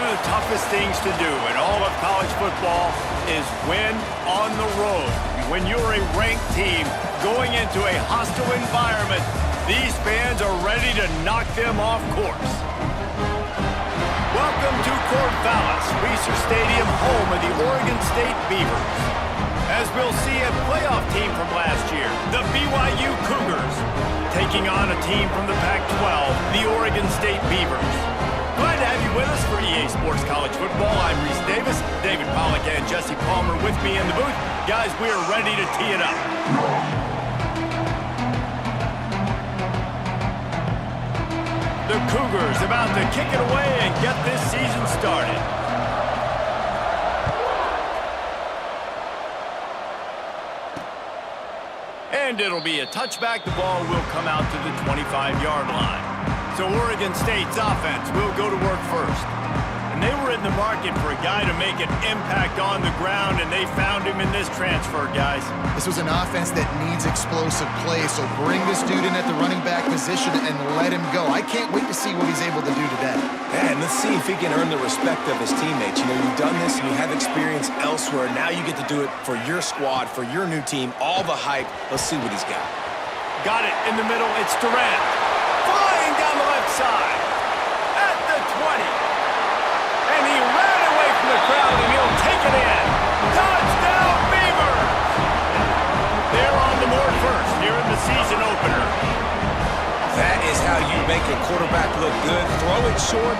of the toughest things to do in all of college football is win on the road. When you're a ranked team going into a hostile environment, these fans are ready to knock them off course. Welcome to Corvallis, Research Stadium, home of the Oregon State Beavers. As we'll see a playoff team from last year, the BYU Cougars, taking on a team from the Pac-12, the Oregon State Beavers. Glad to have you with us for EA Sports College Football. I'm Reese Davis, David Pollack and Jesse Palmer with me in the booth. Guys, we are ready to tee it up. The Cougars about to kick it away and get this season started. And it'll be a touchback. The ball will come out to the 25-yard line. So Oregon State's offense will go to work first. And they were in the market for a guy to make an impact on the ground, and they found him in this transfer, guys. This was an offense that needs explosive plays, so bring this dude in at the running back position and let him go. I can't wait to see what he's able to do today. Yeah, and let's see if he can earn the respect of his teammates. You know, you've done this and you have experience elsewhere. Now you get to do it for your squad, for your new team, all the hype. Let's see what he's got. Got it in the middle. It's Durant. Flying down the left side. At the 20. And he ran away from the crowd, and he'll take it in. Touchdown, Beavers! They're on the board first here in the season opener. That is how you make a quarterback look good. Throw it short,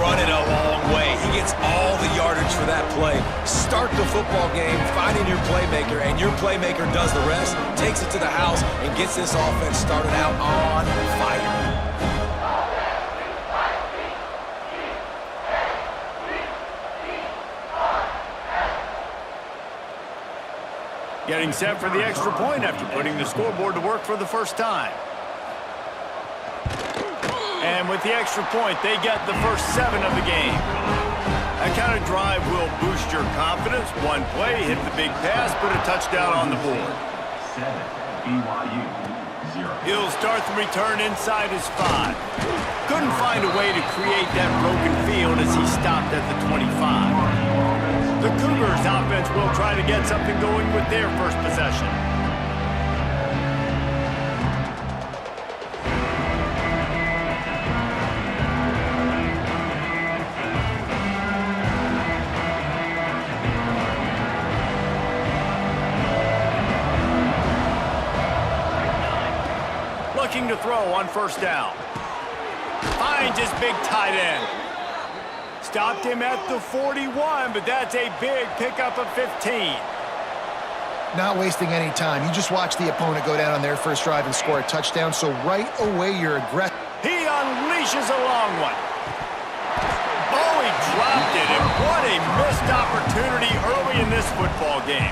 run it a long way. He gets all the yardage for that play. Start the football game finding your playmaker, and your playmaker does the rest, takes it to the house, and gets this offense started out on fire. Getting set for the extra point after putting the scoreboard to work for the first time. And with the extra point, they get the first 7 of the game. That kind of drive will boost your confidence. One play, hit the big pass, put a touchdown on the board. 7, BYU, 0. He'll start the return inside his 5. Couldn't find a way to create that broken field as he stopped at the 25. The Cougars offense will try to get something going with their first possession. Looking to throw on first down. Finds his big tight end. Stopped him at the 41, but that's a big pickup of 15. Not wasting any time. You just watch the opponent go down on their first drive and score a touchdown, so right away you're aggressive. He unleashes a long one. Oh, he dropped it, and what a missed opportunity early in this football game.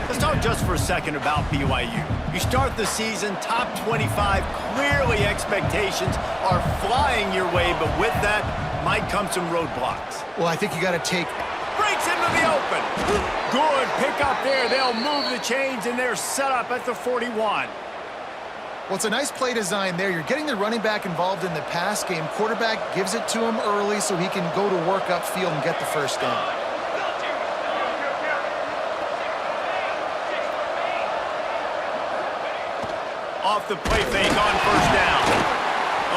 Let's talk just for a second about BYU. You start the season top 25. Clearly expectations are flying your way, but with that might come some roadblocks. Well, I think you got to take... Breaks into the open. Good pick up there. They'll move the chains, and they're set up at the 41. Well, it's a nice play design there. You're getting the running back involved in the pass game. Quarterback gives it to him early so he can go to work upfield and get the first down. Off the play fake on first down.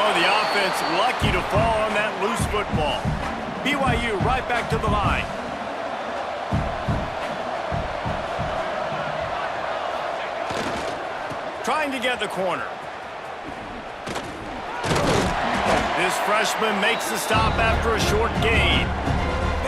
Oh, the offense lucky to fall on that loose football. BYU right back to the line. Trying to get the corner. This freshman makes the stop after a short gain.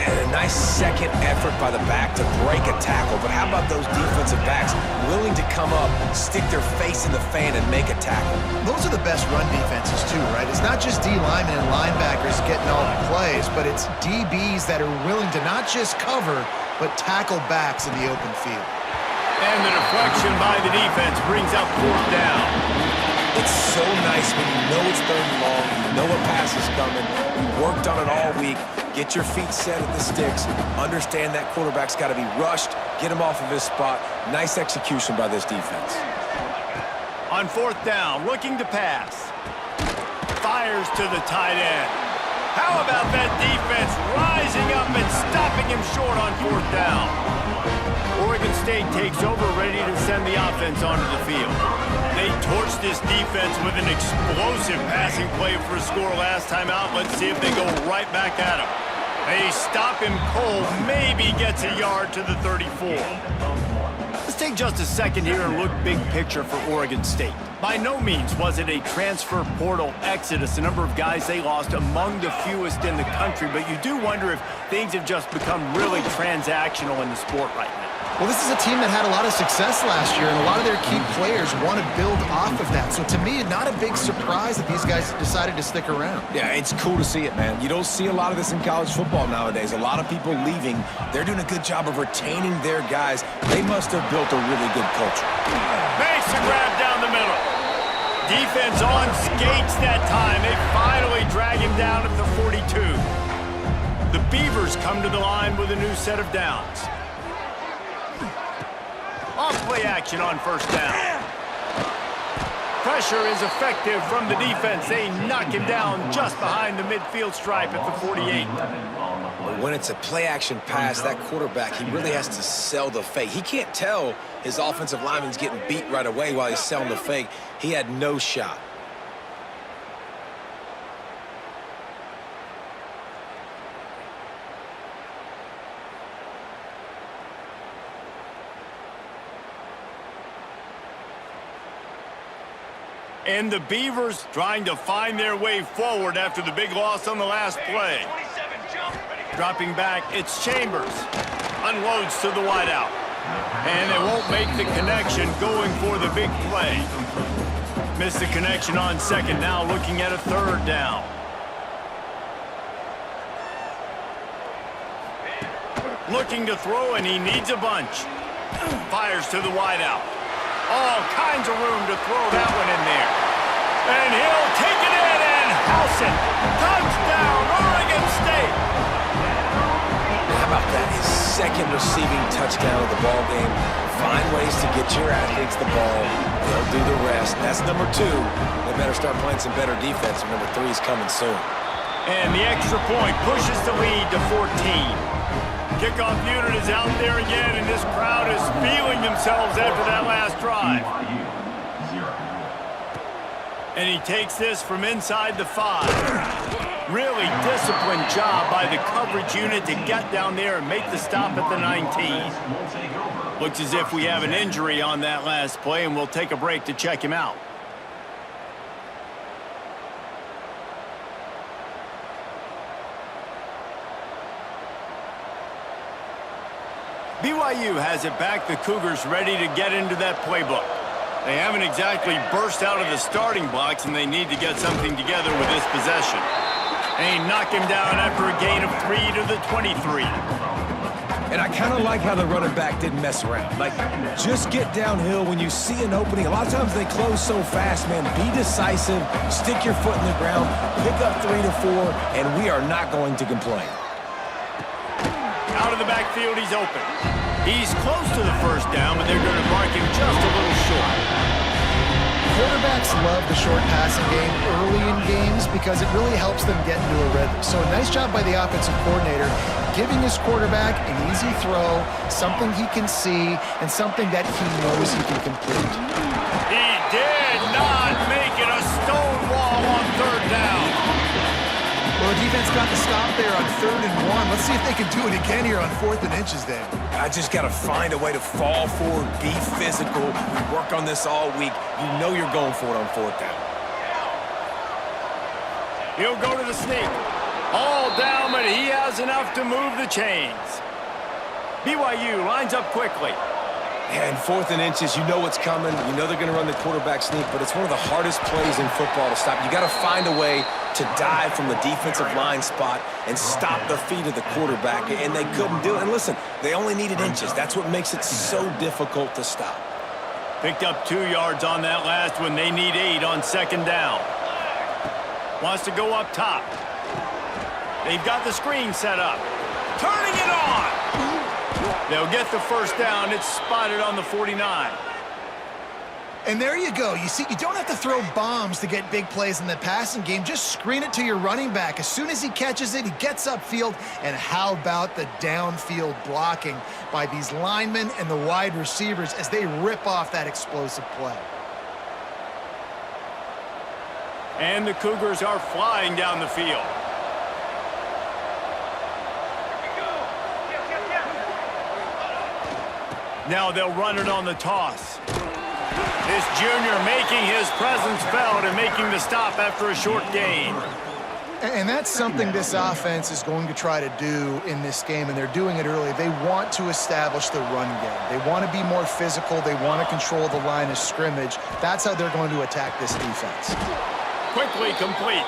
And a nice second effort by the back to break a tackle. But how about those defensive backs willing to come up, stick their face in the fan, and make a tackle? Those are the best run defenses, too, right? It's not just D linemen and linebackers getting all the plays, but it's DBs that are willing to not just cover, but tackle backs in the open field. And the deflection by the defense brings up fourth down. It's so nice when you know it's third and long, you know a pass is coming, you worked on it all week, get your feet set at the sticks, understand that quarterback's got to be rushed, get him off of his spot. Nice execution by this defense. On fourth down, looking to pass. Fires to the tight end. How about that defense rising up and stopping him short on 4th down? Oregon State takes over, ready to send the offense onto the field. They torched this defense with an explosive passing play for a score last time out. Let's see if they go right back at him. They stop him cold, maybe gets a yard to the 34. Let's take just a second here and look big picture for Oregon State. By no means was it a transfer portal exodus, the number of guys they lost among the fewest in the country, but you do wonder if things have just become really transactional in the sport right now. Well, this is a team that had a lot of success last year, and a lot of their key players want to build off of that. So to me, not a big surprise that these guys decided to stick around. Yeah, it's cool to see it, man. You don't see a lot of this in college football nowadays. A lot of people leaving. They're doing a good job of retaining their guys. They must have built a really good culture. Makes a grab down the middle. Defense on skates that time. They finally drag him down at the 42. The Beavers come to the line with a new set of downs. Off-play action on 1st down. Pressure is effective from the defense. They knock him down just behind the midfield stripe at the 48. When it's a play-action pass, that quarterback, he really has to sell the fake. He can't tell his offensive lineman's getting beat right away while he's selling the fake. He had no shot. And the Beavers trying to find their way forward after the big loss on the last play. Dropping back, it's Chambers. Unloads to the wideout. And they won't make the connection going for the big play. Missed the connection on 2nd, now looking at a 3rd down. Looking to throw, and he needs a bunch. Fires to the wideout. All kinds of room to throw that one in there. And he'll take it in and house it. Touchdown, Oregon State. How about that? His 2nd receiving touchdown of the ball game. Find ways to get your athletes the ball. They'll do the rest. That's number 2. They better start playing some better defense. Number 3 is coming soon. And the extra point pushes the lead to 14. Kickoff unit is out there again, and this crowd is feeling themselves after that last drive. And he takes this from inside the 5. Really disciplined job by the coverage unit to get down there and make the stop at the 19. Looks as if we have an injury on that last play, and we'll take a break to check him out. BYU has it back. The Cougars ready to get into that playbook. They haven't exactly burst out of the starting blocks, and they need to get something together with this possession. And he knocked him down after a gain of 3 to the 23. And I kind of like how the running back didn't mess around. Like, just get downhill when you see an opening. A lot of times they close so fast, man. Be decisive, stick your foot in the ground, pick up 3 to 4, and we are not going to complain. Out of the backfield, he's open. He's close to the 1st down, but they're going to mark him just a little short. Quarterbacks love the short passing game early in games because it really helps them get into a rhythm. So a nice job by the offensive coordinator giving his quarterback an easy throw, something he can see, and something that he knows he can complete. He did not make it a stone wall on 3rd down. Well, the defense got the stop there on 3rd and 1. Let's see if they can do it again here on 4th and inches, Dan. I just got to find a way to fall forward, be physical, work on this all week. You know you're going for it on 4th down. He'll go to the sneak. All down, but he has enough to move the chains. BYU lines up quickly. And 4th and inches, you know what's coming. You know they're going to run the quarterback sneak, but it's one of the hardest plays in football to stop. You got to find a way to dive from the defensive line spot and stop the feet of the quarterback, and they couldn't do it. And listen, they only needed inches. That's what makes it so difficult to stop. Picked up 2 yards on that last one. They need 8 on 2nd down. Wants to go up top. They've got the screen set up. Turning it on. They'll get the 1st down. It's spotted on the 49. And there you go. You see, you don't have to throw bombs to get big plays in the passing game. Just screen it to your running back. As soon as he catches it, he gets upfield. And how about the downfield blocking by these linemen and the wide receivers as they rip off that explosive play? And the Cougars are flying down the field. Now they'll run it on the toss. This junior making his presence felt and making the stop after a short gain. And that's something this offense is going to try to do in this game, and they're doing it early. They want to establish the run game. They want to be more physical. They want to control the line of scrimmage. That's how they're going to attack this defense. Quickly complete.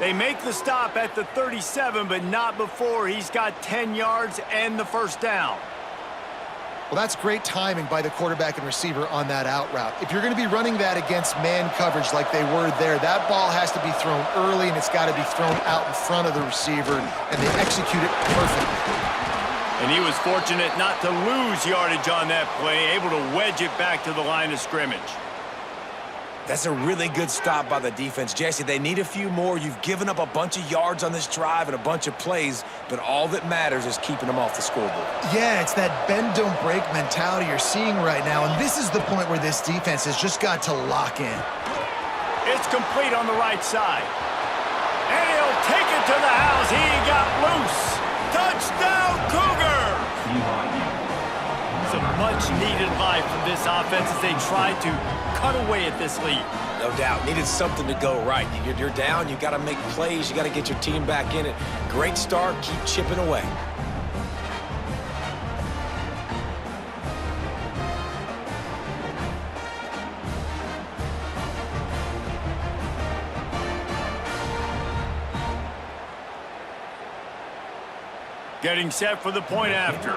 They make the stop at the 37, but not before he's got 10 yards and the first down. Well, that's great timing by the quarterback and receiver on that out route. If you're going to be running that against man coverage like they were there, that ball has to be thrown early, and it's got to be thrown out in front of the receiver, and they execute it perfectly. And he was fortunate not to lose yardage on that play, able to wedge it back to the line of scrimmage. That's a really good stop by the defense. Jesse, they need a few more. You've given up a bunch of yards on this drive and a bunch of plays, but all that matters is keeping them off the scoreboard. Yeah, it's that bend-don't-break mentality you're seeing right now, and this is the point where this defense has just got to lock in. It's complete on the right side. And he'll take it to the house. He got loose. Touchdown, Cougar! Some much-needed life from this offense as they try to cut away at this lead. No doubt. Needed something to go right. You're down. You got to make plays. You got to get your team back in it. Great start. Keep chipping away. Getting set for the point after.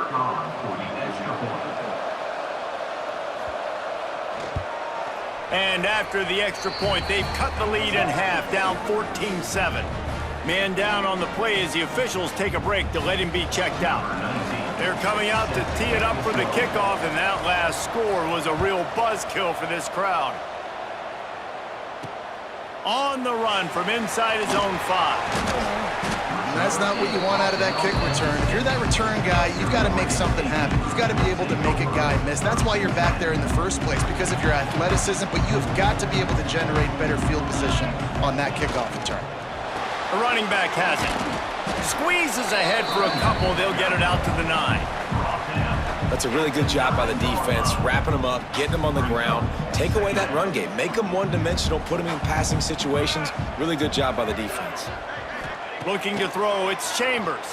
And after the extra point, they've cut the lead in half, down 14-7. Man down on the play as the officials take a break to let him be checked out. They're coming out to tee it up for the kickoff, and that last score was a real buzzkill for this crowd. On the run from inside his own 5. That's not what you want out of that kick return. If you're that return guy, you've got to make something happen. You've got to be able to make a guy miss. That's why you're back there in the first place, because of your athleticism, but you have got to be able to generate better field position on that kickoff return. The running back has it. Squeezes ahead for a couple. They'll get it out to the 9. That's a really good job by the defense, wrapping them up, getting them on the ground. Take away that run game. Make them one-dimensional, put them in passing situations. Really good job by the defense. Looking to throw, it's Chambers.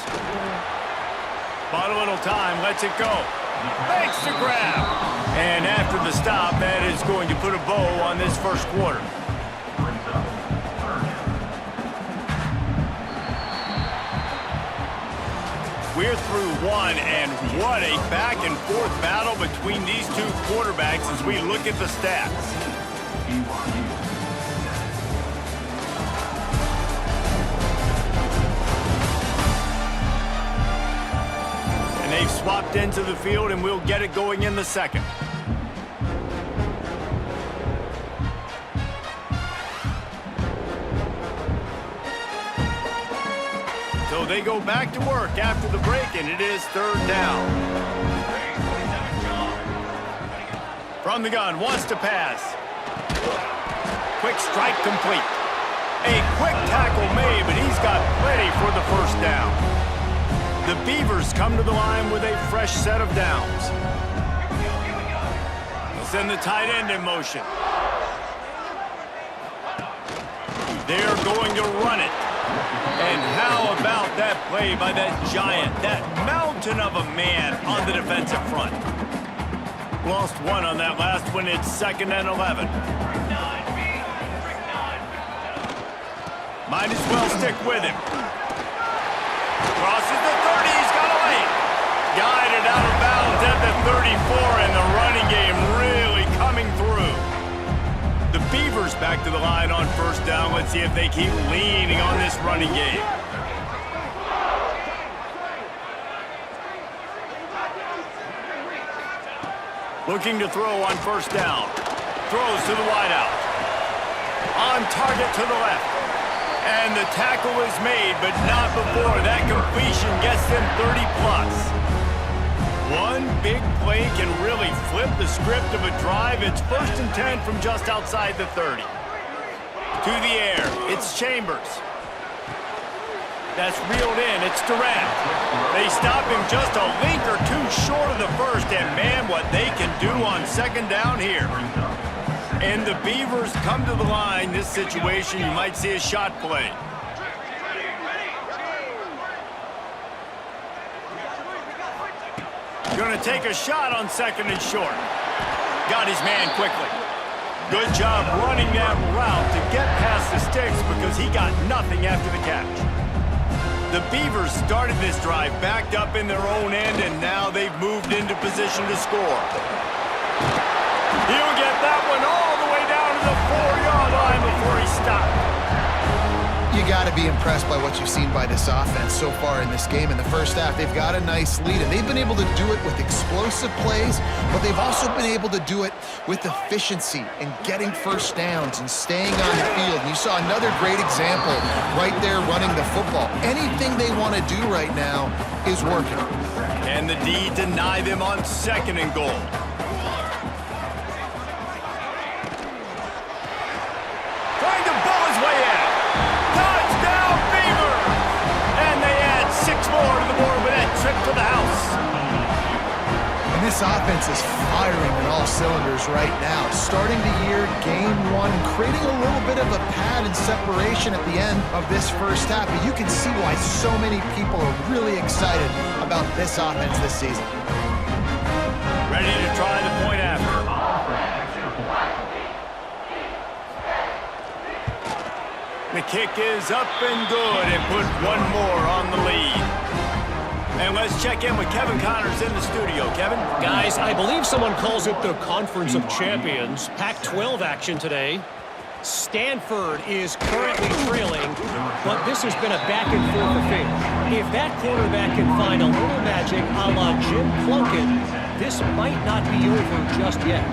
Bought a little time, lets it go. Makes the grab. And after the stop, that is going to put a bow on this first quarter. We're through one, and what a back-and-forth battle between these two quarterbacks as we look at the stats. They've swapped into the field, and we'll get it going in the second. So they go back to work after the break, and it is third down. From the gun, wants to pass. Quick strike complete. A quick tackle made, but he's got plenty for the first down. The Beavers come to the line with a fresh set of downs. They'll send the tight end in motion. They're going to run it. And how about that play by that giant, that mountain of a man on the defensive front? Lost one on that last one. It's 2nd and 11. Might as well stick with him. Crosses the 30, he's got away. Guided out of bounds at the 34, and the running game really coming through. The Beavers back to the line on first down. Let's see if they keep leaning on this running game. Looking to throw on first down. throws to the wideout. On target to the left. And the tackle is made, but not before that completion gets them 30+. One big play can really flip the script of a drive. It's 1st and 10 from just outside the 30. To the air, it's Chambers. That's reeled in, it's Durant. They stop him just a link or two short of the first, and man, what they can do on 2nd down here. And the Beavers come to the line. This situation, you might see a shot play. Going to take a shot on 2nd and short. Got his man quickly. Good job running that route to get past the sticks because he got nothing after the catch. The Beavers started this drive backed up in their own end, and now they've moved into position to score. He'll get that one all the way down to the 4-yard line before he stopped. You got to be impressed by what you've seen by this offense so far in this game. In the first half, they've got a nice lead, and they've been able to do it with explosive plays, but they've also been able to do it with efficiency and getting first downs and staying on the field. And you saw another great example right there running the football. Anything they want to do right now is working. And the D deny them on 2nd and goal. Trying to bull his way in. Touchdown, Beaver! And they add 6 more to the board with that trip to the house. And this offense is firing on all cylinders right now. Starting the year, game 1, creating a little bit of a pad and separation at the end of this first half. But you can see why so many people are really excited about this offense this season. Ready to try the point after. The kick is up and good and put one more on the lead. And let's check in with Kevin Connors in the studio. Kevin? Guys, I believe someone calls it the Conference of Champions. Pac-12 action today. Stanford is currently trailing, but this has been a back-and-forth affair. If that quarterback can find a little magic a la Jim Plunkett, this might not be over just yet.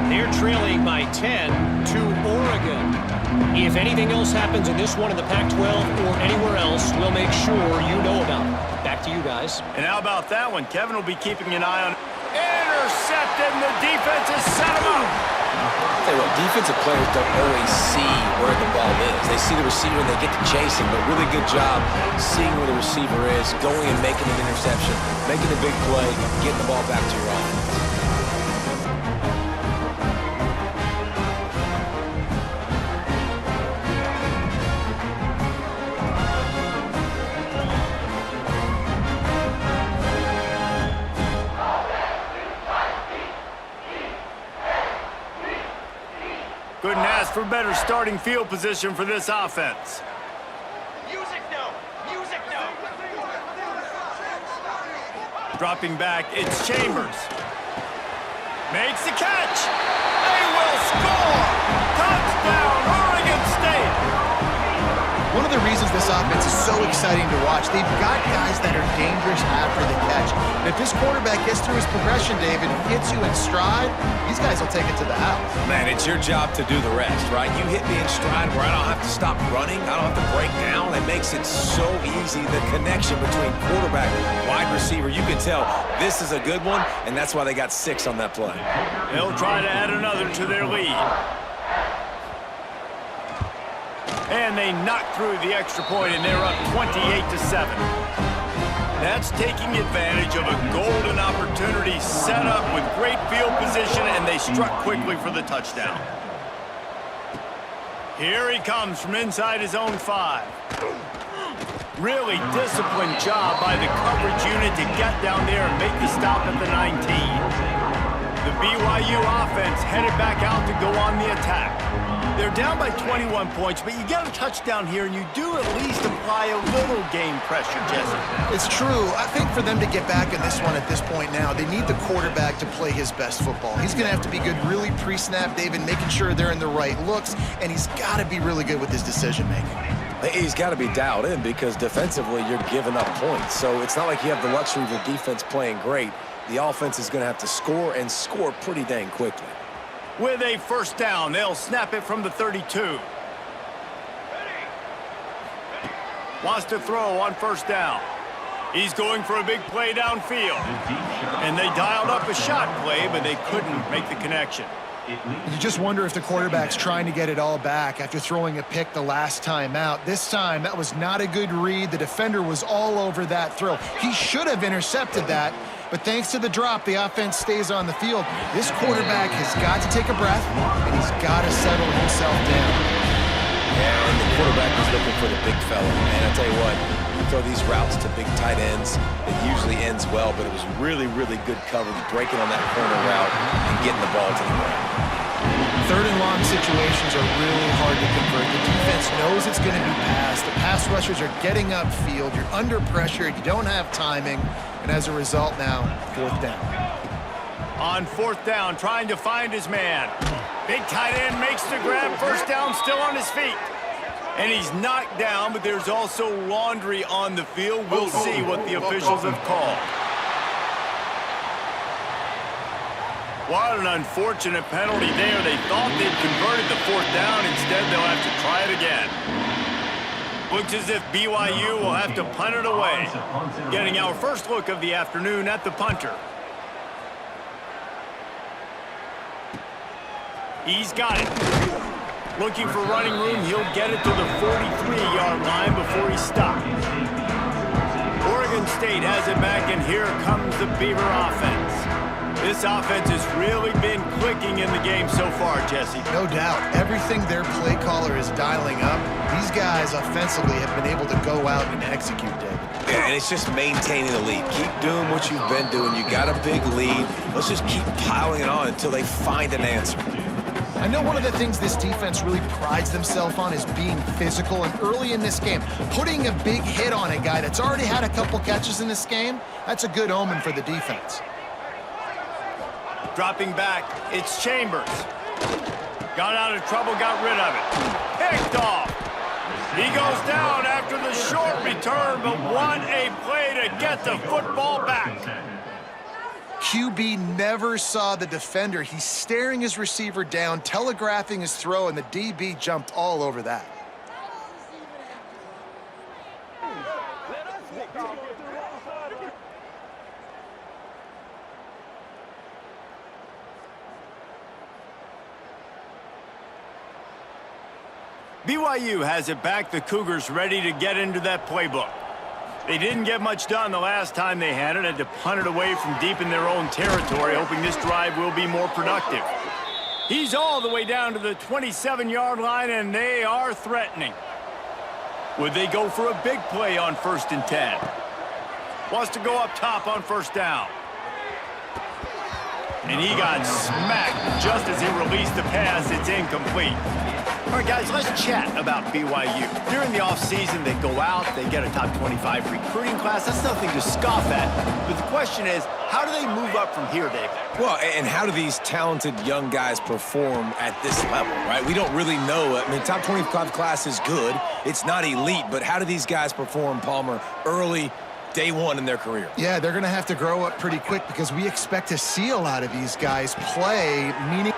They're trailing by 10 to Oregon. If anything else happens in this one in the Pac-12 or anywhere else, we'll make sure you know about it. Back to you guys. And how about that one? Kevin will be keeping an eye on it. Intercepted, and the defense has set him up. Tell you what, defensive players don't always see where the ball is. They see the receiver and they get to chase him, but really good job seeing where the receiver is, going and making an interception, making a big play, getting the ball back to your offense. Couldn't ask for better starting field position for this offense. Music no! Music no! Dropping back, it's Chambers. Makes the catch. They will score. Touchdown, Oregon State. One of the reasons this offense is so exciting to watch, they've got guys that are dangerous after the catch. And if this quarterback gets through his progression, David, hits you in stride, these guys will take it to the house. Man, it's your job to do the rest, right? You hit me in stride where I don't have to stop running. I don't have to break down. It makes it so easy. The connection between quarterback and wide receiver, you can tell this is a good one, and that's why they got 6 on that play. They'll try to add another to their lead. And they knock through the extra point, and they're up 28-7. That's taking advantage of a golden opportunity set up with great field position, and they struck quickly for the touchdown. Here he comes from inside his own 5. Really disciplined job by the coverage unit to get down there and make the stop at the 19. The BYU offense headed back out to go on the attack. They're down by 21 points, but you get a touchdown here, and you do at least apply a little game pressure, Jesse. It's true. I think for them to get back in this one at this point now, they need the quarterback to play his best football. He's going to have to be good really pre-snap, David, making sure they're in the right looks, and he's got to be really good with his decision-making. He's got to be dialed in because defensively you're giving up points. So it's not like you have the luxury of the defense playing great. The offense is going to have to score and score pretty dang quickly. With a first down, they'll snap it from the 32. Wants to throw on first down. He's going for a big play downfield. And they dialed up a shot play, but they couldn't make the connection. You just wonder if the quarterback's trying to get it all back after throwing a pick the last time out. This time, that was not a good read. The defender was all over that throw. He should have intercepted that, but thanks to the drop, the offense stays on the field. This quarterback has got to take a breath, and he's got to settle himself down. Yeah, and the quarterback was looking for the big fella. Man, I tell you what, you throw these routes to big tight ends, it usually ends well, but it was really, really good coverage, breaking on that corner route and getting the ball to the ground. Third and long situations are really hard to convert. The defense knows it's going to be passed. The pass rushers are getting upfield. You're under pressure. You don't have timing. And as a result now, fourth down. On fourth down, trying to find his man. Big tight end makes the grab. First down, still on his feet. And he's knocked down, but there's also laundry on the field. We'll see what the officials have called. What an unfortunate penalty there. They thought they'd converted the fourth down. Instead, they'll have to try it again. Looks as if BYU will have to punt it away. Getting our first look of the afternoon at the punter. He's got it. Looking for running room, he'll get it to the 43-yard line before he's stopped. Oregon State has it back, and here comes the Beaver offense. This offense has really been clicking in the game so far, Jesse. No doubt. Everything their play caller is dialing up, these guys offensively have been able to go out and execute, David. Yeah, and it's just maintaining the lead. Keep doing what you've been doing. You got a big lead. Let's just keep piling it on until they find an answer. I know one of the things this defense really prides themselves on is being physical, and early in this game, putting a big hit on a guy that's already had a couple catches in this game, that's a good omen for the defense. Dropping back, it's Chambers. Got out of trouble, got rid of it. Picked off. He goes down after the short return, but what a play to get the football back. QB never saw the defender. He's staring his receiver down, telegraphing his throw, and the DB jumped all over that. BYU has it back. The Cougars ready to get into that playbook. They didn't get much done the last time they had it to punt it away from deep in their own territory, hoping this drive will be more productive. He's all the way down to the 27-yard line, and they are threatening. Would they go for a big play on 1st and 10? Wants to go up top on first down. And he got smacked just as he released the pass. It's incomplete. All right, guys, let's chat about BYU. During the offseason, they go out, they get a top 25 recruiting class. That's nothing to scoff at. But the question is, how do they move up from here, David? Well, and how do these talented young guys perform at this level, right? We don't really know. I mean, top 25 class is good. It's not elite, but how do these guys perform, Palmer, early, day one in their career? Yeah, they're going to have to grow up pretty quick because we expect to see a lot of these guys play, meaning...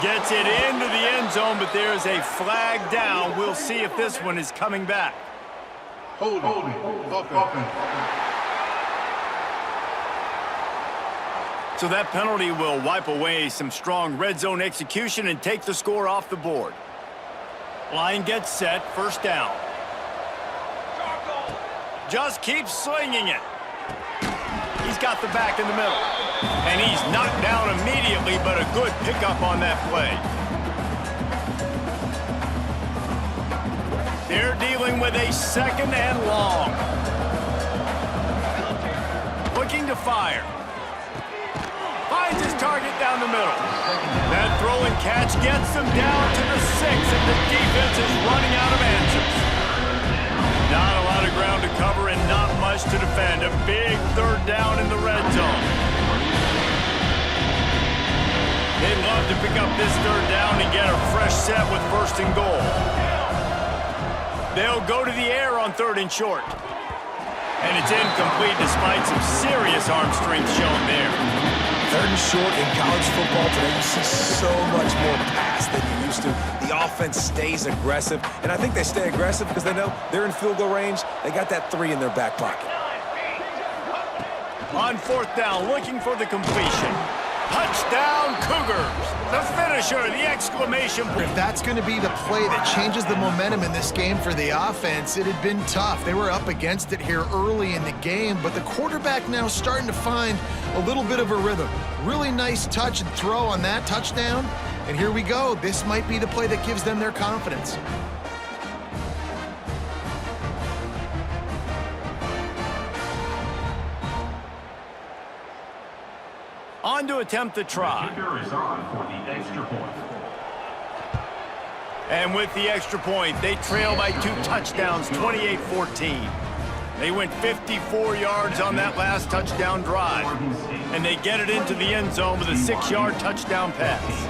Gets it into the end zone, but there's a flag down. We'll see if this one is coming back. Holding. So that penalty will wipe away some strong red zone execution and take the score off the board. Line gets set, first down. Just keeps slinging it. He's got the back in the middle. And he's knocked down immediately, but a good pickup on that play. They're dealing with a second and long. Looking to fire. Finds his target down the middle. That throw and catch gets them down to the 6, and the defense is running out of answers. Not a lot of ground to cover and not much to defend. A big third down in the red zone. They'd love to pick up this third down and get a fresh set with 1st and goal. They'll go to the air on 3rd and short. And it's incomplete despite some serious arm strength shown there. Third and short in college football today, you see so much more pass than you used to. The offense stays aggressive, and I think they stay aggressive because they know they're in field goal range. They got that 3 in their back pocket. On 4th down, looking for the completion. Touchdown, Cougars! The finisher, the exclamation point. If that's going to be the play that changes the momentum in this game for the offense, it had been tough. They were up against it here early in the game, but the quarterback now starting to find a little bit of a rhythm. Really nice touch and throw on that touchdown, and here we go. This might be the play that gives them their confidence. On to attempt the try. Kicker is on for the extra point. And with the extra point, they trail by 2 touchdowns, 28-14. They went 54 yards on that last touchdown drive, and they get it into the end zone with a 6-yard touchdown pass.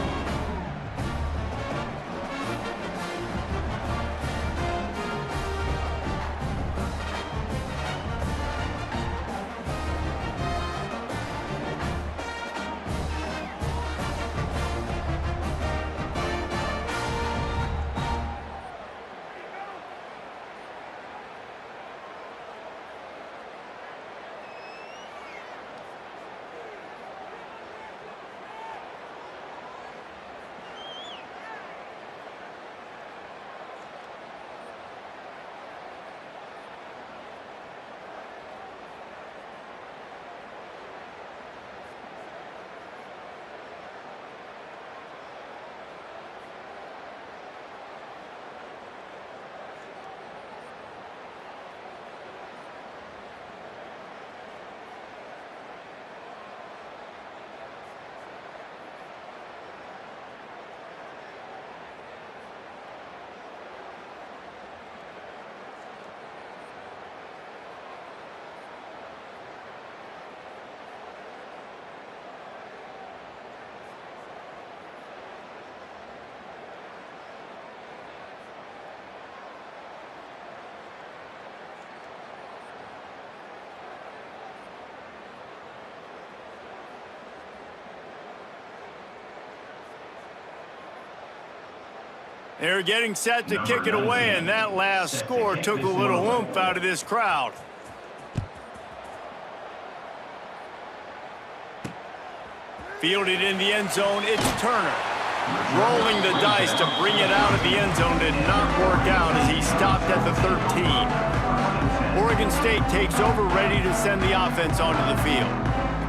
They're getting set to kick it away, and that last score took a little oomph out of this crowd. Fielded in the end zone, it's Turner. Rolling the dice to bring it out of the end zone did not work out as he stopped at the 13. Oregon State takes over, ready to send the offense onto the field.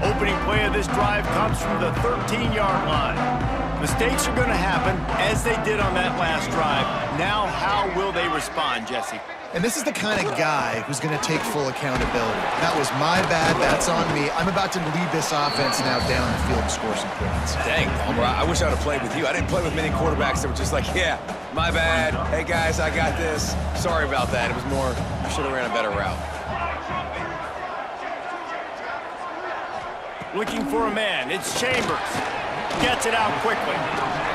Opening play of this drive comes from the 13-yard line. Mistakes are going to happen, as they did on that last drive. Now, how will they respond, Jesse? And this is the kind of guy who's going to take full accountability. That was my bad. That's on me. I'm about to lead this offense now down the field and score some points. Dang, Palmer, I wish I would have played with you. I didn't play with many quarterbacks that were just like, yeah, my bad. Hey, guys, I got this. Sorry about that. It was more, I should have ran a better route. Looking for a man. It's Chambers. Gets it out quickly.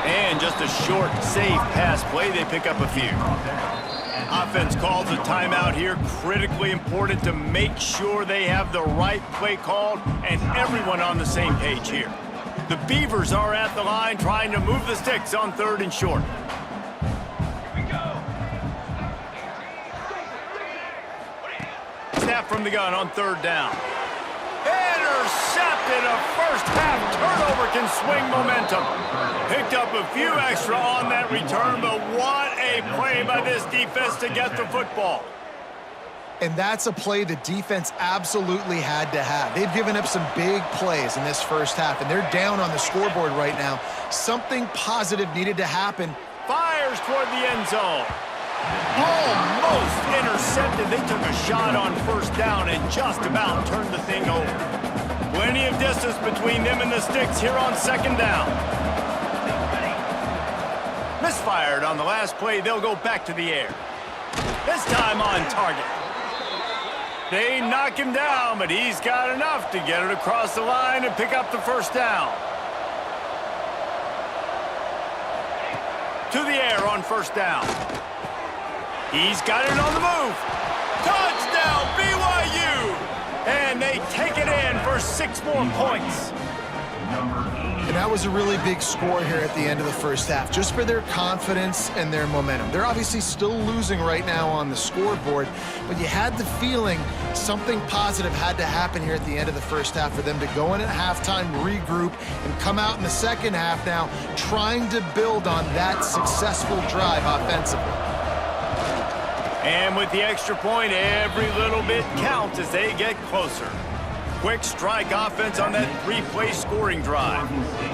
And just a short, safe pass play. They pick up a few. Offense calls a timeout here. Critically important to make sure they have the right play called and everyone on the same page here. The Beavers are at the line trying to move the sticks on 3rd and short. Snap from the gun on 3rd down. Intercepted. A first-half turnover can swing momentum. Picked up a few extra on that return, but what a play by this defense to get the football. And that's a play the defense absolutely had to have. They've given up some big plays in this first half, and they're down on the scoreboard right now. Something positive needed to happen. Fires toward the end zone. Almost intercepted. They took a shot on 1st down and just about turned the thing over. Plenty of distance between them and the sticks here on 2nd down. Misfired on the last play. They'll go back to the air. This time on target. They knock him down, but he's got enough to get it across the line and pick up the 1st down. To the air on 1st down. He's got it on the move. Touchdown, BYU! And they take it in for 6 more points. And that was a really big score here at the end of the first half, just for their confidence and their momentum. They're obviously still losing right now on the scoreboard, but you had the feeling something positive had to happen here at the end of the first half for them to go in at halftime, regroup, and come out in the second half now trying to build on that successful drive offensively. And with the extra point, every little bit counts as they get closer. Quick strike offense on that three-play scoring drive.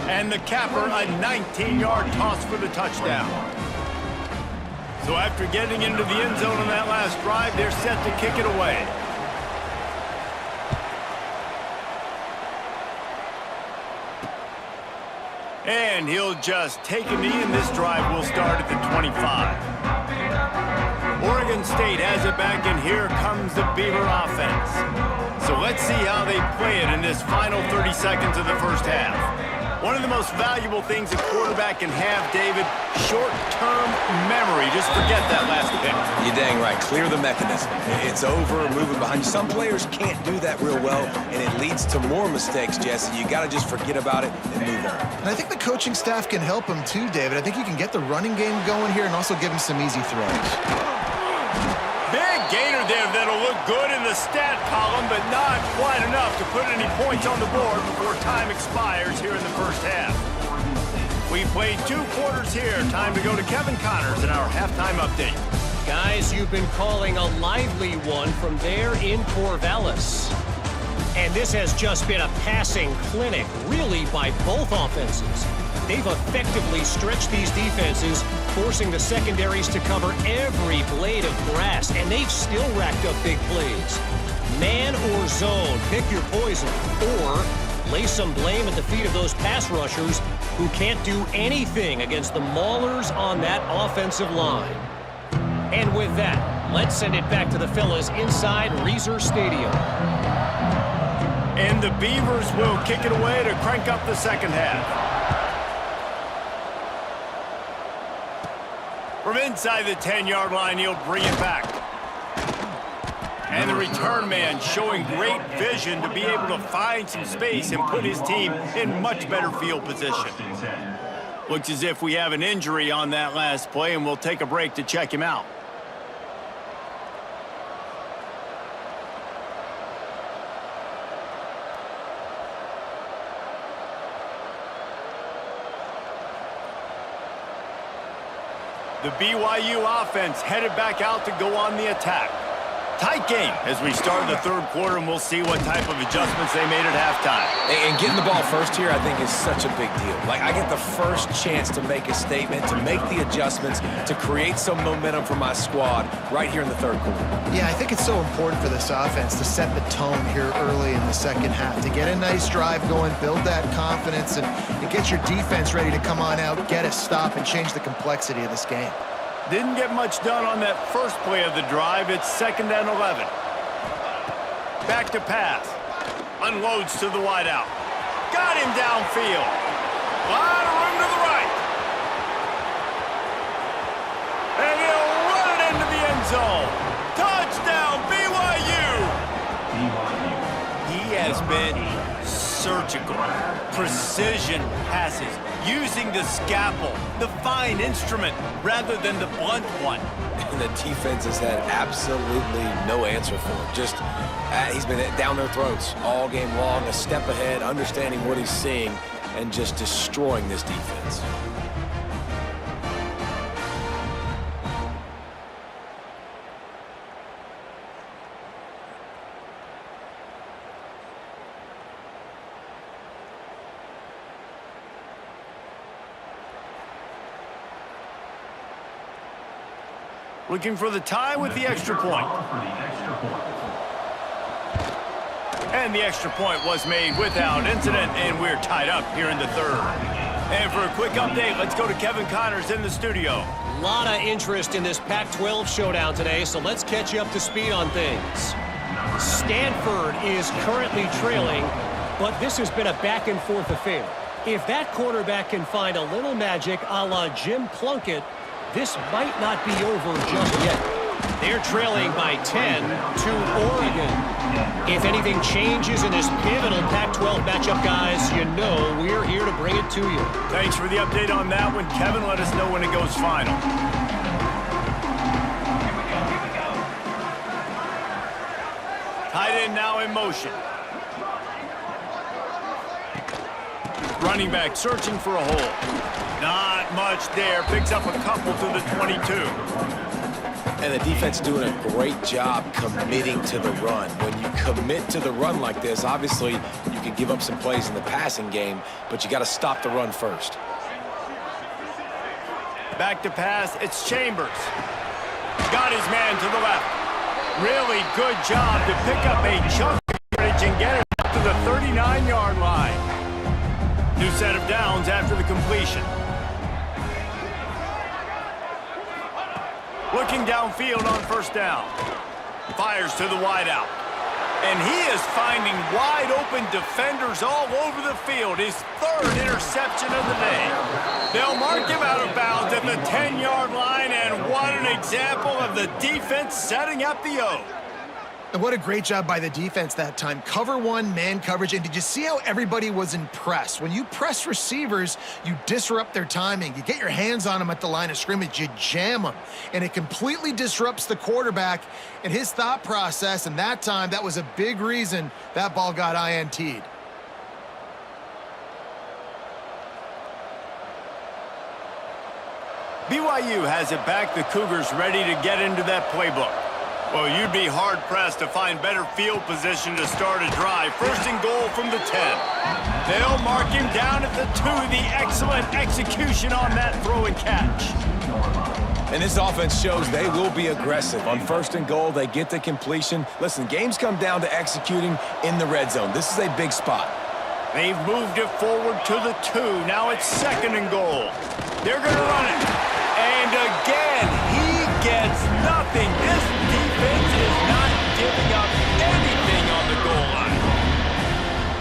And the capper, a 19-yard toss for the touchdown. So after getting into the end zone on that last drive, they're set to kick it away. And he'll just take a knee, and this drive will start at the 25. Oregon State has it back, and here comes the Beaver offense. So let's see how they play it in this final 30 seconds of the first half. One of the most valuable things a quarterback can have, David, short-term memory. Just forget that last pick. You're dang right. Clear the mechanism. It's over, moving behind you. Some players can't do that real well, and it leads to more mistakes, Jesse. You got to just forget about it and move on. And I think the coaching staff can help him too, David. I think you can get the running game going here and also give him some easy throws. Big gainer there that'll look good in the stat column, but not quite enough to put any points on the board before time expires here in the first half. We played 2 quarters here. Time to go to Kevin Connors in our halftime update. Guys, you've been calling a lively one from there in Corvallis. And this has just been a passing clinic, really, by both offenses. They've effectively stretched these defenses, forcing the secondaries to cover every blade of grass, and they've still racked up big plays. Man or zone, pick your poison, or lay some blame at the feet of those pass rushers who can't do anything against the maulers on that offensive line. And with that, let's send it back to the fellas inside Reser Stadium. And the Beavers will kick it away to crank up the second half. From inside the 10-yard line, he'll bring it back. And the return man showing great vision to be able to find some space and put his team in much better field position. Looks as if we have an injury on that last play, and we'll take a break to check him out. The BYU offense headed back out to go on the attack. Tight game as we start the third quarter, and we'll see what type of adjustments they made at halftime. And getting the ball first here, I think, is such a big deal. Like, I get the first chance to make a statement, to make the adjustments, to create some momentum for my squad right here in the third quarter. Yeah, I think it's so important for this offense to set the tone here early in the second half, to get a nice drive going, build that confidence, and get your defense ready to come on out, get a stop, and change the complexity of this game. Didn't get much done on that first play of the drive. It's 2nd and 11. Back to pass. Unloads to the wideout. Got him downfield. Lot of room to the right. And he'll run it into the end zone. Touchdown, BYU. He has been surgical. Precision passes. Using the scalpel, the fine instrument, rather than the blunt one. And the defense has had absolutely no answer for him. Just, he's been down their throats all game long, a step ahead, understanding what he's seeing, and just destroying this defense. Looking for the tie with the extra point. And the extra point was made without incident, and we're tied up here in the third. And for a quick update, let's go to Kevin Connors in the studio. A lot of interest in this Pac-12 showdown today, so let's catch you up to speed on things. Stanford is currently trailing, but this has been a back-and-forth affair. If that quarterback can find a little magic a la Jim Plunkett, this might not be over just yet. They're trailing by 10 to Oregon. If anything changes in this pivotal Pac-12 matchup matchup, guys. You know we're here to bring it to you. Thanks for the update on that one, Kevin. Let us know when it goes final. Tight end now in motion. Running back searching for a hole. Not much there. Picks up a couple to the 22. And the defense doing a great job committing to the run. When you commit to the run like this, obviously you can give up some plays in the passing game, but you got to stop the run first. Back to pass, it's Chambers. Got his man to the left. Really good job to pick up a chunk of yardage and get it up to the 39-yard line. New set of downs after the completion. Looking downfield on first down. Fires to the wideout. And he is finding wide-open defenders all over the field. His third interception of the day. They'll mark him out of bounds at the 10-yard line, and what an example of the defense setting up the O. And what a great job by the defense that time. Cover one, man coverage. And did you see how everybody was impressed? When you press receivers, you disrupt their timing. You get your hands on them at the line of scrimmage. You jam them. And it completely disrupts the quarterback and his thought process. And that time, that was a big reason that ball got INT'd. BYU has it back. The Cougars ready to get into that playbook. Well, you'd be hard-pressed to find better field position to start a drive. First and goal from the 10. They'll mark him down at the 2. The excellent execution on that throw and catch. And this offense shows they will be aggressive. On first and goal, they get the completion. Listen, games come down to executing in the red zone. This is a big spot. They've moved it forward to the 2. Now it's second and goal. They're going to run it. And again, he gets nothing. This defense is not giving up anything on the goal line.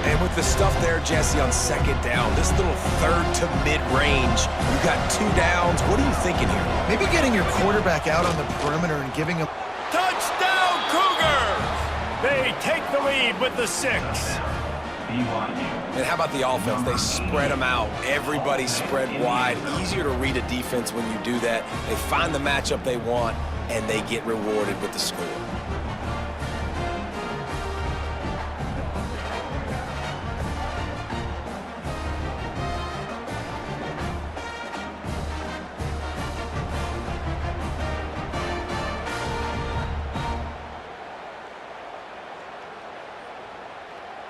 And with the stuff there, Jesse, on second down, this little third to mid-range, you've got 2 downs. What are you thinking here? Maybe getting your quarterback out on the perimeter and giving him... Touchdown, Cougars! They take the lead with the 6. And how about the offense? They spread them out. Everybody spread wide. Easier to read a defense when you do that. They find the matchup they want, and they get rewarded with the score.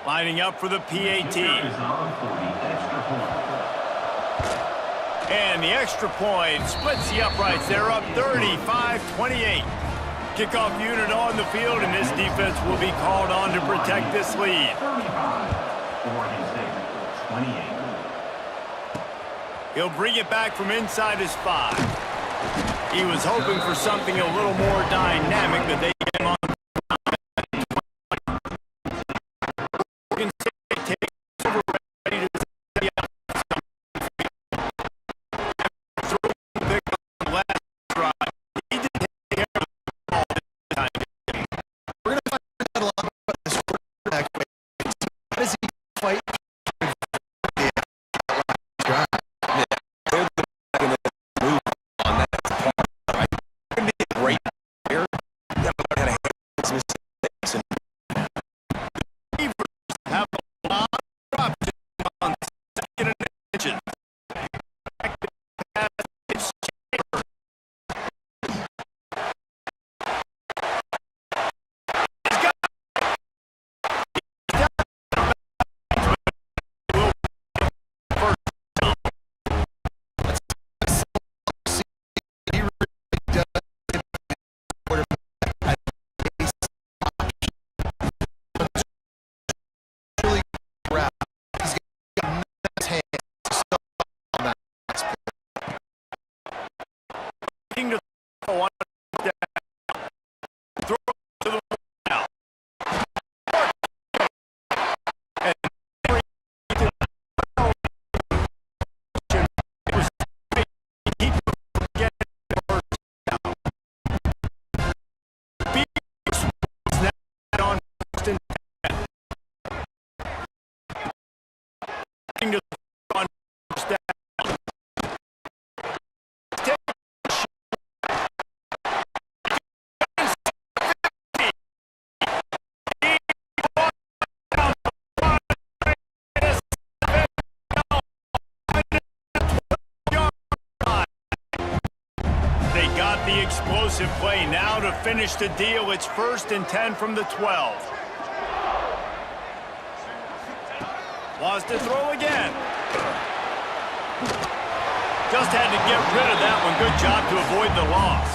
Lining up for the PAT. And the extra point splits the uprights. They're up 35-28. Kickoff unit on the field, and this defense will be called on to protect this lead. He'll bring it back from inside his 5. He was hoping for something a little more dynamic, but they came on. to on first down. They got the explosive play now to finish the deal. It's 1st and 10 from the 12. Wants to throw again. Just had to get rid of that one. Good job to avoid the loss.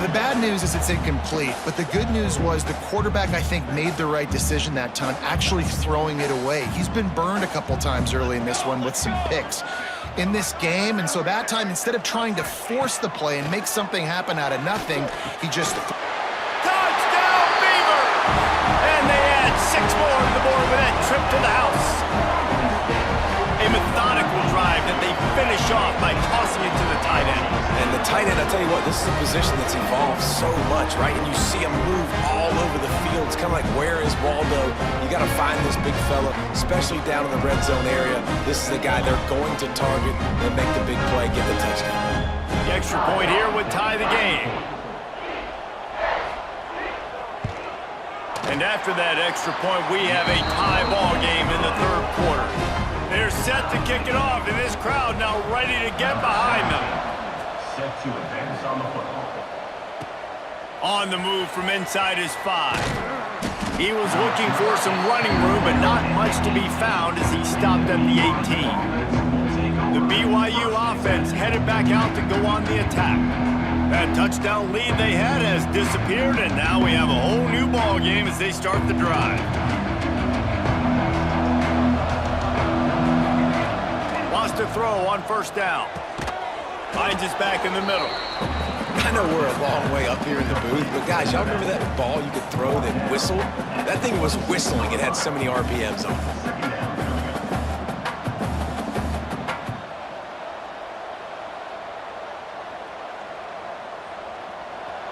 The bad news is it's incomplete, but the good news was the quarterback, I think, made the right decision that time, actually throwing it away. He's been burned a couple times early in this one with some picks in this game, and so that time, instead of trying to force the play and make something happen out of nothing, he just... Touchdown, Beaver! And they add 6 more to the board with that trip to the house. A methodical drive that they finish off by tossing it to the tight end. And the tight end, I'll tell you what, this is a position that's evolved so much, right? And you see him move all over the field. It's kind of like, where is Waldo? You got to find this big fella, especially down in the red zone area. This is the guy they're going to target and make the big play, get the touchdown. The extra point here would tie the game. And after that extra point, we have a tie ball game in the 3rd quarter. They're set to kick it off, and this crowd now ready to get behind them. Set to advance on the football. On the move from inside his 5. He was looking for some running room, but not much to be found as he stopped at the 18. The BYU offense headed back out to go on the attack. That touchdown lead they had has disappeared, and now we have a whole new ball game as they start the drive. Wants to throw on 1st down. Finds his back in the middle. I know we're a long way up here in the booth, but guys, y'all remember that ball you could throw that whistled? That thing was whistling. It had so many RPMs on it.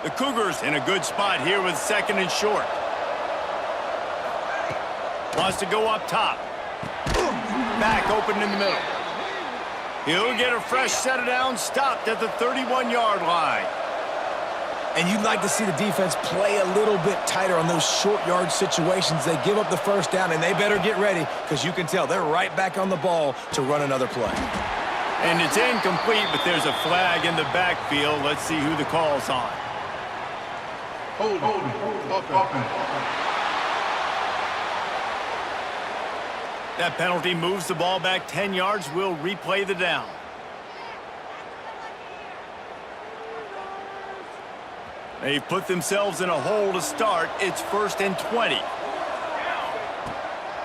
The Cougars in a good spot here with 2nd and short. Wants to go up top. Back open in the middle. He'll get a fresh set of downs, stopped at the 31-yard line. And you'd like to see the defense play a little bit tighter on those short yard situations. They give up the 1st down, and they better get ready because you can tell they're right back on the ball to run another play. And it's incomplete, but there's a flag in the backfield. Let's see who the call's on. That penalty moves the ball back 10 yards. We'll replay the down. They've put themselves in a hole to start. It's 1st and 20.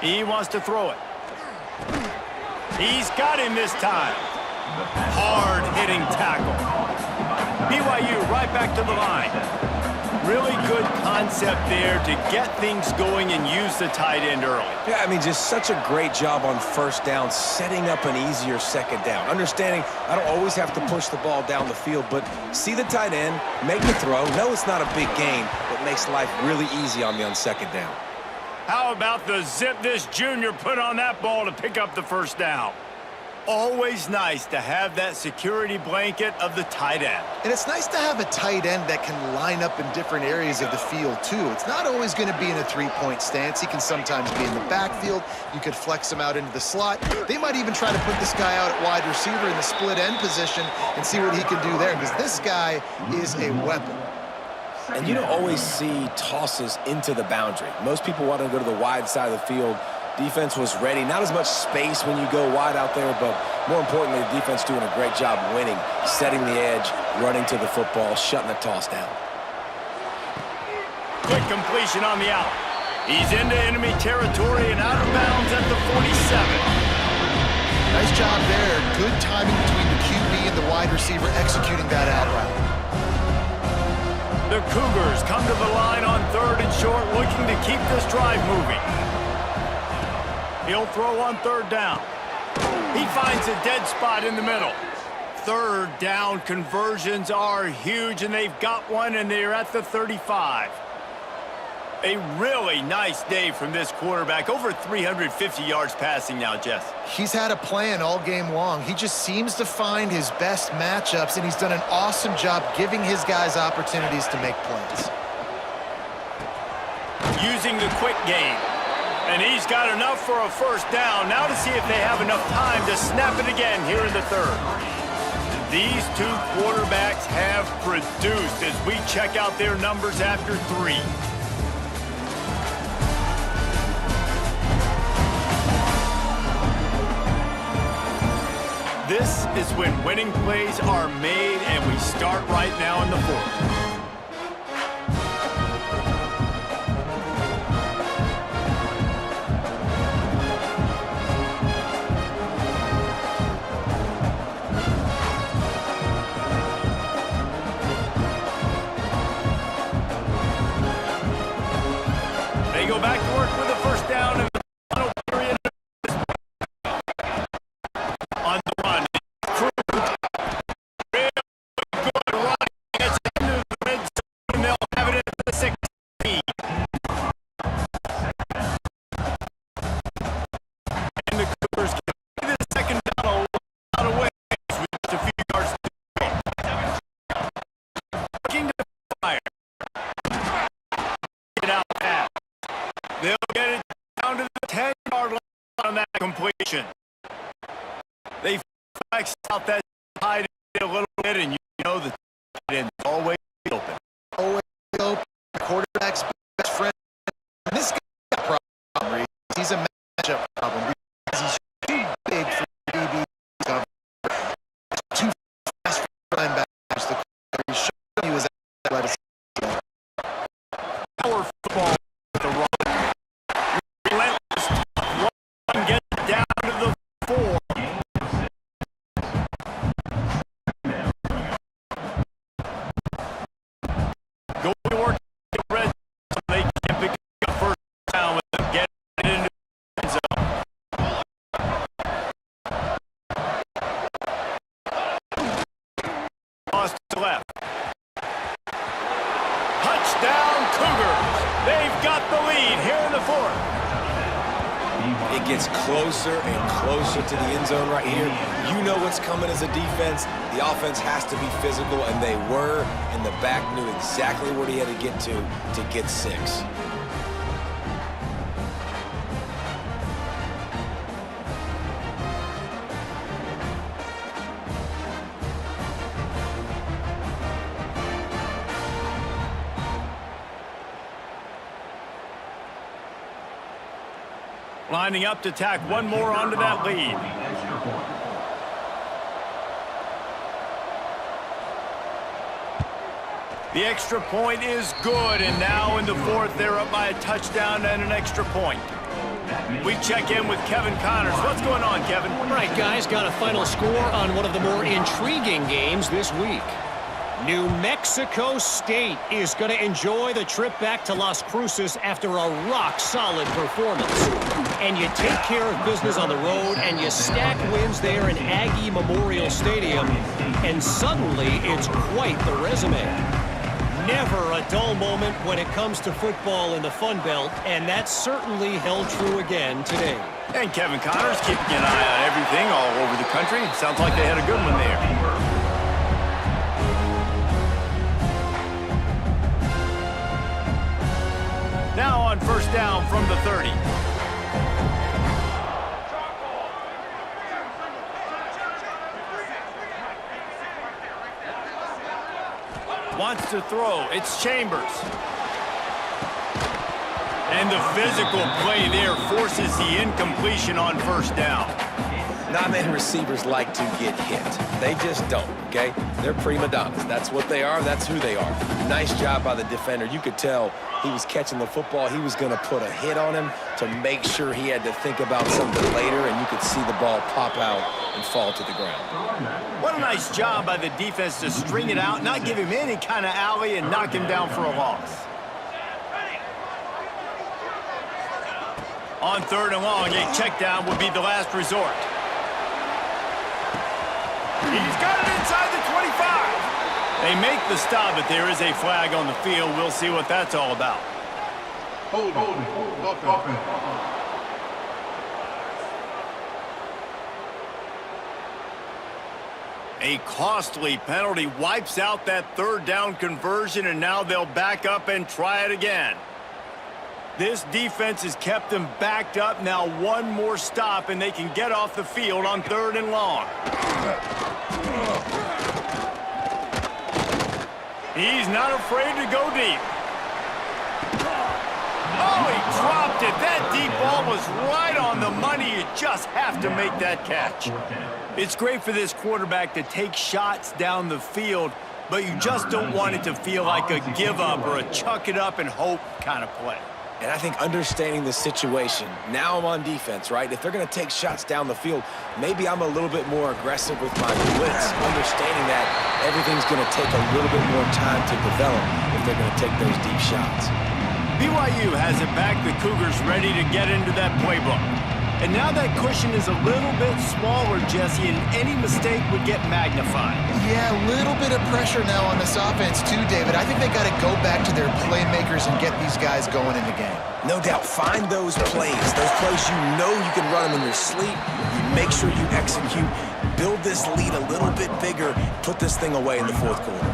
He wants to throw it. He's got him this time. Hard-hitting tackle. BYU right back to the line. Really good concept there to get things going and use the tight end early. Yeah, I mean, just such a great job on 1st down, setting up an easier 2nd down. Understanding I don't always have to push the ball down the field, but see the tight end, make the throw. No, it's not a big gain, but makes life really easy on me on 2nd down. How about the zip this junior put on that ball to pick up the 1st down? Always nice to have that security blanket of the tight end. And it's nice to have a tight end that can line up in different areas of the field, too. It's not always going to be in a 3-point stance. He can sometimes be in the backfield. You could flex him out into the slot. They might even try to put this guy out at wide receiver in the split end position and see what he can do there, because this guy is a weapon. And you don't always see tosses into the boundary. Most people want to go to the wide side of the field. Defense was ready. Not as much space when you go wide out there, but more importantly, the defense doing a great job winning, setting the edge, running to the football, shutting the toss down. Quick completion on the out. He's into enemy territory and out of bounds at the 47. Nice job there. Good timing between the QB and the wide receiver executing that out route. The Cougars come to the line on 3rd and short, looking to keep this drive moving. He'll throw on 3rd down. He finds a dead spot in the middle. 3rd down conversions are huge, and they've got one, and they're at the 35. A really nice day from this quarterback. Over 350 yards passing now, Jess. He's had a plan all game long. He just seems to find his best matchups, and he's done an awesome job giving his guys opportunities to make plays. Using the quick game. And he's got enough for a first down. Now to see if they have enough time to snap it again here in the third. These two quarterbacks have produced as we check out their numbers after 3. This is when winning plays are made, and we start right now in the fourth. They go back to work with a first down in the final period. On the run. Real good run. Gets into the red zone, and they'll have it at the 16. And the Cougars get the second down a lot of ways with just a few yards to go. Looking to fire. Get out fast. They'll get it down to the 10-yard line on that completion. They flex out that tight end a little bit, and you know the tight end is always open. Always open. Quarterback's best friend. And this guy's a problem, Reese. He's a matchup problem because he's too big for DB cover. Too fast for linebackers. He's showing you his athleticism. Power football with the run. Relentless run, get it down to the 4. Go to work the red zone. They can't pick up first down with them. Get it into the end zone. Lost to left. Touchdown Cougars. They've got the lead here in the fourth. It gets closer and closer to the end zone right here. You know what's coming as a defense. The offense has to be physical, and they were, and the back knew exactly where he had to get 6. Lining up to tack one more onto that lead. The extra point is good, and now in the fourth, they're up by a touchdown and an extra point. We check in with Kevin Connors. What's going on, Kevin? All right, guys, got a final score on one of the more intriguing games this week. New Mexico State is going to enjoy the trip back to Las Cruces after a rock-solid performance. And you take care of business on the road, and you stack wins there in Aggie Memorial Stadium, and suddenly it's quite the resume. Never a dull moment when it comes to football in the Fun Belt, and that certainly held true again today. And Kevin Connors keeping an eye on everything all over the country. Sounds like they had a good one there. Now on first down from the 30. Wants to throw. It's Chambers. And the physical play there forces the incompletion on first down. Not many receivers like to get hit. They just don't, okay? They're prima donnas. That's what they are. That's who they are. Nice job by the defender. You could tell he was catching the football. He was going to put a hit on him to make sure he had to think about something later, and you could see the ball pop out and fall to the ground. What a nice job by the defense to string it out, not give him any kind of alley, and knock him down for a loss. On third and long, a check down would be the last resort. He's got it inside the 25. They make the stop, but there is a flag on the field. We'll see what that's all about. Offense. A costly penalty wipes out that third down conversion, and now they'll back up and try it again. This defense has kept them backed up. Now one more stop, and they can get off the field on 3rd and long. He's not afraid to go deep. Oh, he dropped it. That deep ball was right on the money. You just have to make that catch. It's great for this quarterback to take shots down the field, but you just don't want it to feel like a give-up or a chuck-it-up and hope kind of play. And I think understanding the situation, now I'm on defense, right? If they're going to take shots down the field, maybe I'm a little bit more aggressive with my blitz, understanding that everything's going to take a little bit more time to develop if they're going to take those deep shots. BYU has it back. The Cougars ready to get into that playbook. And now that cushion is a little bit smaller, Jesse, and any mistake would get magnified. Yeah, a little bit of pressure now on this offense too, David. I think they got to go back to their playmakers and get these guys going in the game. No doubt. Find those plays you know you can run them in your sleep. You make sure you execute. Build this lead a little bit bigger. Put this thing away in the 4th quarter.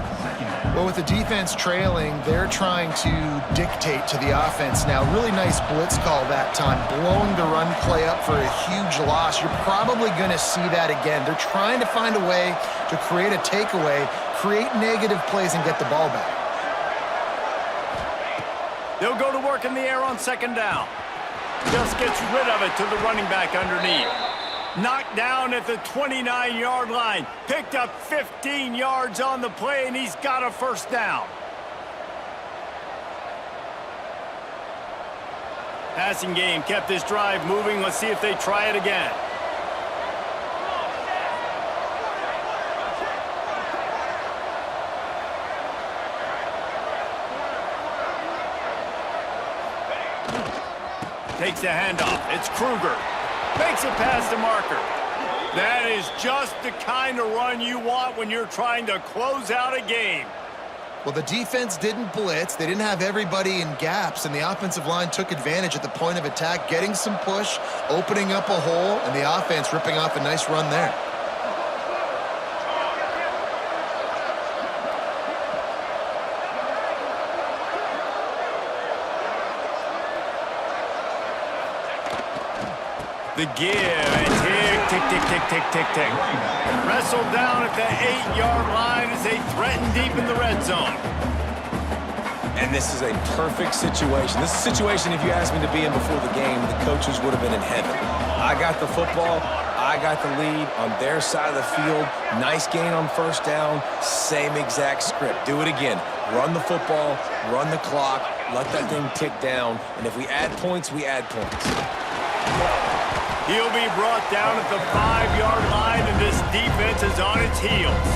Well, with the defense trailing, they're trying to dictate to the offense now. Really nice blitz call that time, blowing the run play up for a huge loss. You're probably going to see that again. They're trying to find a way to create a takeaway, create negative plays, and get the ball back. They'll go to work in the air on 2nd down. Just gets rid of it to the running back underneath. Knocked down at the 29-yard line. Picked up 15 yards on the play, and he's got a 1st down. Passing game kept this drive moving. Let's see if they try it again. Takes the handoff. It's Kruger. Makes it past the marker. That is just the kind of run you want when you're trying to close out a game. Well, the defense didn't blitz. They didn't have everybody in gaps, and the offensive line took advantage at the point of attack, getting some push, opening up a hole, and the offense ripping off a nice run there. The give, and tick, tick, tick, tick, tick, tick. Wrestled down at the 8-yard line as they threaten deep in the red zone. And this is a perfect situation. This is a situation, if you asked me to be in before the game, the coaches would have been in heaven. I got the football. I got the lead on their side of the field. Nice gain on 1st down. Same exact script. Do it again. Run the football, run the clock, let that thing tick down. And if we add points, we add points. He'll be brought down at the 5-yard line, and this defense is on its heels.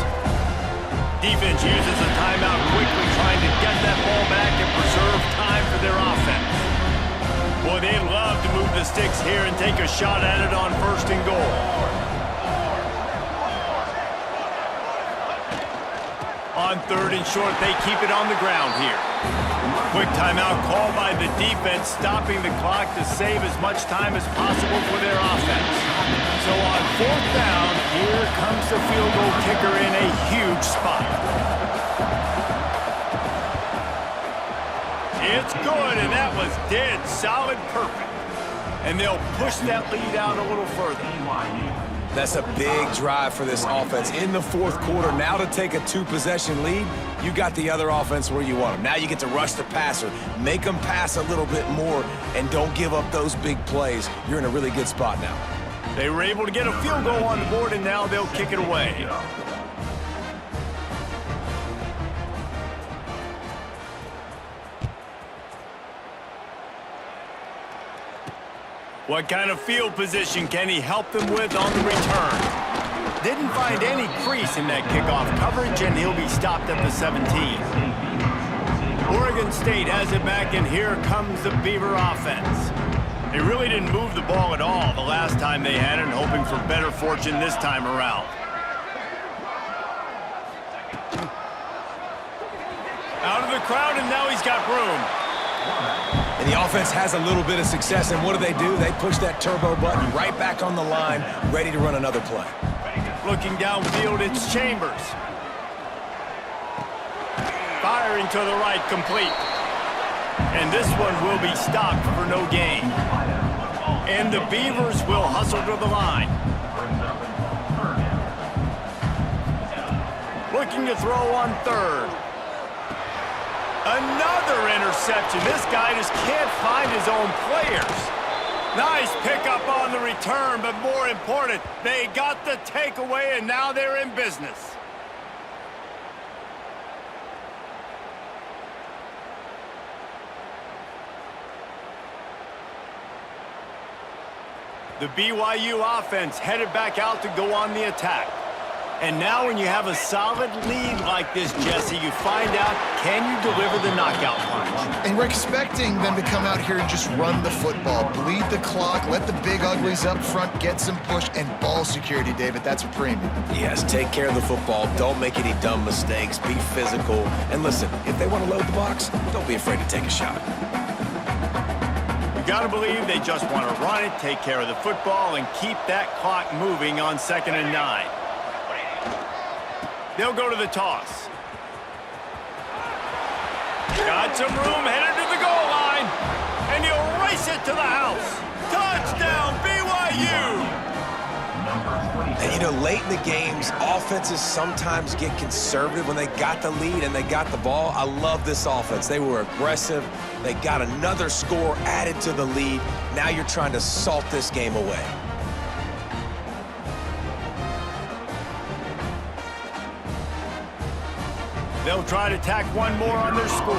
Defense uses a timeout quickly, trying to get that ball back and preserve time for their offense. Boy, they'd love to move the sticks here and take a shot at it on 1st and goal. On 3rd and short, they keep it on the ground here. Quick timeout called by the defense, stopping the clock to save as much time as possible for their offense. So on 4th down, here comes the field goal kicker in a huge spot. It's good, and that was dead solid perfect. And they'll push that lead out a little further. That's a big drive for this offense in the 4th quarter. Now to take a 2-possession lead, you got the other offense where you want them. Now you get to rush the passer, make them pass a little bit more, and don't give up those big plays. You're in a really good spot now. They were able to get a field goal on the board, and now they'll kick it away. What kind of field position can he help them with on the return? Didn't find any crease in that kickoff coverage, and he'll be stopped at the 17. Oregon State has it back, and here comes the Beaver offense. They really didn't move the ball at all the last time they had it, hoping for better fortune this time around. Out of the crowd, and now he's got room. And the offense has a little bit of success, and what do? They push that turbo button right back on the line, ready to run another play. Looking downfield, it's Chambers. Firing to the right, complete. And this one will be stopped for no gain. And the Beavers will hustle to the line. Looking to throw on third. Another interception. This guy just can't find his own players. Nice pickup on the return, but more important, they got the takeaway, and now they're in business. The BYU offense headed back out to go on the attack. And now when you have a solid lead like this, Jesse, you find out, can you deliver the knockout punch? And we're expecting them to come out here and just run the football, bleed the clock, let the big uglies up front get some push, and ball security, David. That's a premium. Yes, take care of the football. Don't make any dumb mistakes. Be physical. And listen, if they want to load the box, don't be afraid to take a shot. You got to believe they just want to run it, take care of the football, and keep that clock moving on 2nd and 9. They'll go to the toss. Got some room, headed to the goal line. And he'll race it to the house. Touchdown, BYU! And, you know, late in the games, offenses sometimes get conservative when they got the lead and they got the ball. I love this offense. They were aggressive. They got another score added to the lead. Now you're trying to salt this game away. They'll try to tack one more on their score.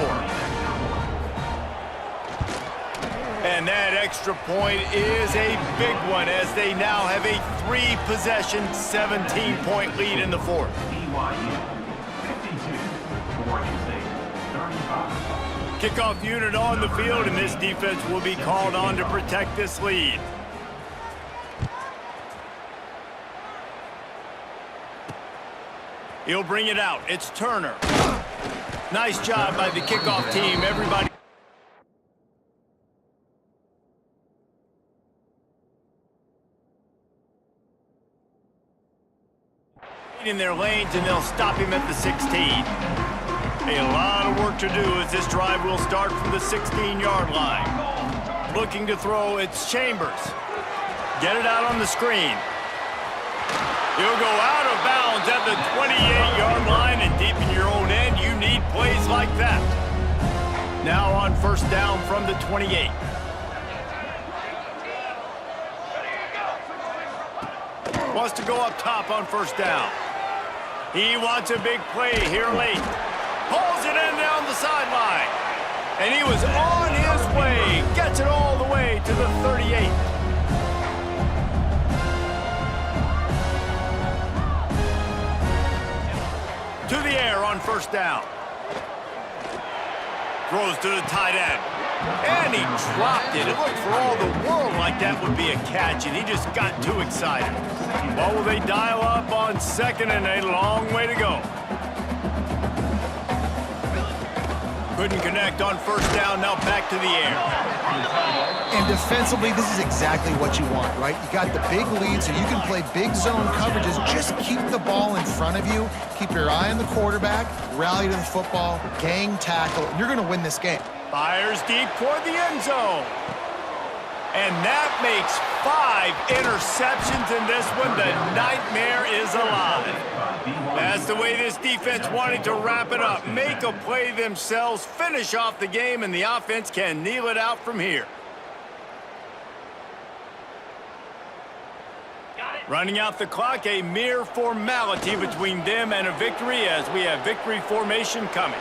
And that extra point is a big one as they now have a 3-possession, 17-point lead in the 4th. BYU 52, Oregon State 35. Kickoff unit on the field, and this defense will be called on to protect this lead. He'll bring it out. It's Turner. Nice job by the kickoff team. Everybody in their lanes, and they'll stop him at the 16. A lot of work to do as this drive will start from the 16-yard line. Looking to throw, it's Chambers. Get it out on the screen. He'll go out of bounds at the 28-yard line, and deep in your own end, you need plays like that. Now on 1st down from the 28. Wants to go up top on 1st down. He wants a big play here late. Pulls it in down the sideline. And he was on his way. Gets it all the way to the 38. To the air on 1st down. Throws to the tight end. And he dropped it. It looked for all the world like that would be a catch, and he just got too excited. Well, will they dial up on 2nd and a long way to go? Couldn't connect on 1st down. Now back to the air. And defensively, this is exactly what you want, right? You got the big lead, so you can play big zone coverages. Just keep the ball in front of you. Keep your eye on the quarterback. Rally to the football. Gang tackle. And you're going to win this game. Fires deep toward the end zone. And that makes 5 interceptions in this one. The nightmare is alive. That's the way this defense wanted to wrap it up. Make a play themselves, finish off the game, and the offense can kneel it out from here. Running out the clock, a mere formality between them and a victory as we have victory formation coming.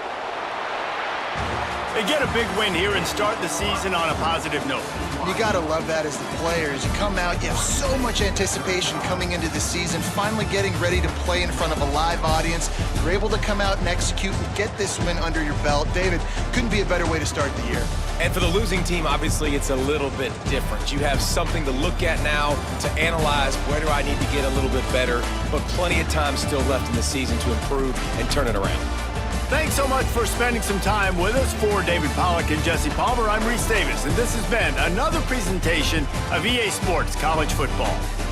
They get a big win here and start the season on a positive note. You got to love that as the players. You come out, you have so much anticipation coming into the season, finally getting ready to play in front of a live audience. You're able to come out and execute and get this win under your belt. David, couldn't be a better way to start the year. And for the losing team, obviously, it's a little bit different. You have something to look at now, to analyze where do I need to get a little bit better, but plenty of time still left in the season to improve and turn it around. Thanks so much for spending some time with us. For David Pollack and Jesse Palmer, I'm Reese Davis, and this has been another presentation of EA Sports College Football.